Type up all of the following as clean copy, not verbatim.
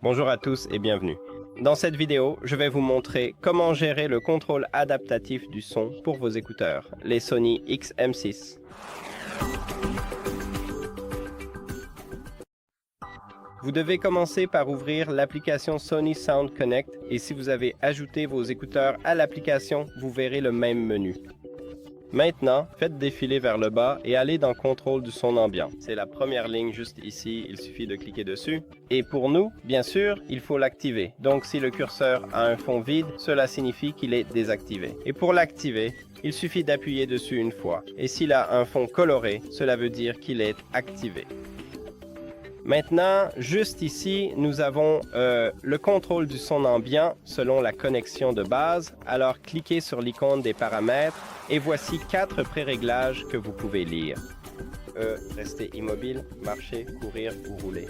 Bonjour à tous et bienvenue. Dans cette vidéo, je vais vous montrer comment gérer le contrôle adaptatif du son pour vos écouteurs, les Sony XM6. Vous devez commencer par ouvrir l'application Sony Sound Connect et si vous avez ajouté vos écouteurs à l'application, vous verrez le même menu. Maintenant, faites défiler vers le bas et allez dans Contrôle du son ambiant. C'est la première ligne juste ici, il suffit de cliquer dessus. Et pour nous, bien sûr, il faut l'activer. Donc si le curseur a un fond vide, cela signifie qu'il est désactivé. Et pour l'activer, il suffit d'appuyer dessus une fois. Et s'il a un fond coloré, cela veut dire qu'il est activé. Maintenant, juste ici, nous avons le contrôle du son ambiant selon la connexion de base. Alors, cliquez sur l'icône des paramètres et voici 4 pré-réglages que vous pouvez lire. Rester immobile, marcher, courir ou rouler.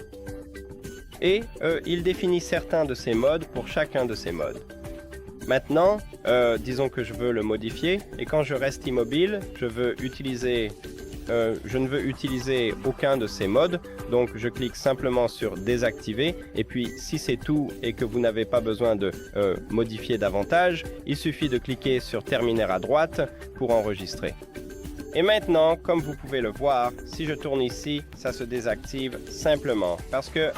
Et il définit certains de ces modes pour chacun de ces modes. Maintenant, disons que je veux le modifier et quand je reste immobile, je ne veux utiliser aucun de ces modes, donc je clique simplement sur désactiver et puis si c'est tout et que vous n'avez pas besoin de modifier davantage, il suffit de cliquer sur terminer à droite pour enregistrer. Et maintenant, comme vous pouvez le voir, si je tourne ici, ça se désactive simplement. Parce que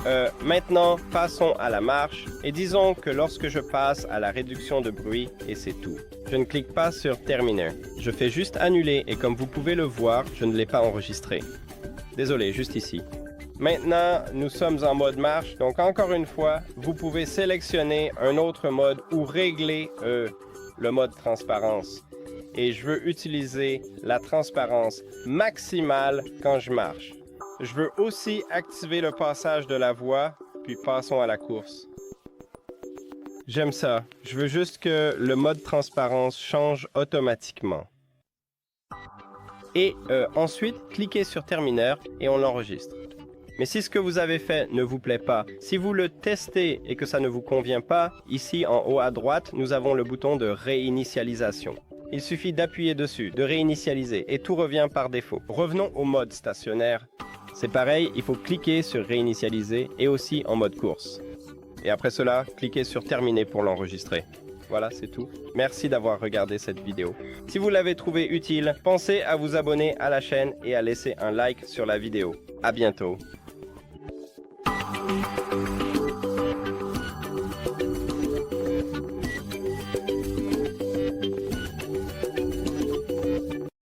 maintenant, passons à la marche et disons que lorsque je passe à la réduction de bruit, et c'est tout. Je ne clique pas sur terminer. Je fais juste annuler et comme vous pouvez le voir, je ne l'ai pas enregistré. Désolé, juste ici. Maintenant, nous sommes en mode marche, donc encore une fois, vous pouvez sélectionner un autre mode ou régler le mode transparence. Et je veux utiliser la transparence maximale quand je marche. Je veux aussi activer le passage de la voix, puis passons à la course. J'aime ça. Je veux juste que le mode transparence change automatiquement. Et ensuite, cliquez sur terminer et on l'enregistre. Mais si ce que vous avez fait ne vous plaît pas, si vous le testez et que ça ne vous convient pas, ici en haut à droite, nous avons le bouton de réinitialisation. Il suffit d'appuyer dessus, de réinitialiser et tout revient par défaut. Revenons au mode stationnaire. C'est pareil, il faut cliquer sur réinitialiser et aussi en mode course. Et après cela, cliquez sur terminer pour l'enregistrer. Voilà, c'est tout. Merci d'avoir regardé cette vidéo. Si vous l'avez trouvé utile, pensez à vous abonner à la chaîne et à laisser un like sur la vidéo. À bientôt.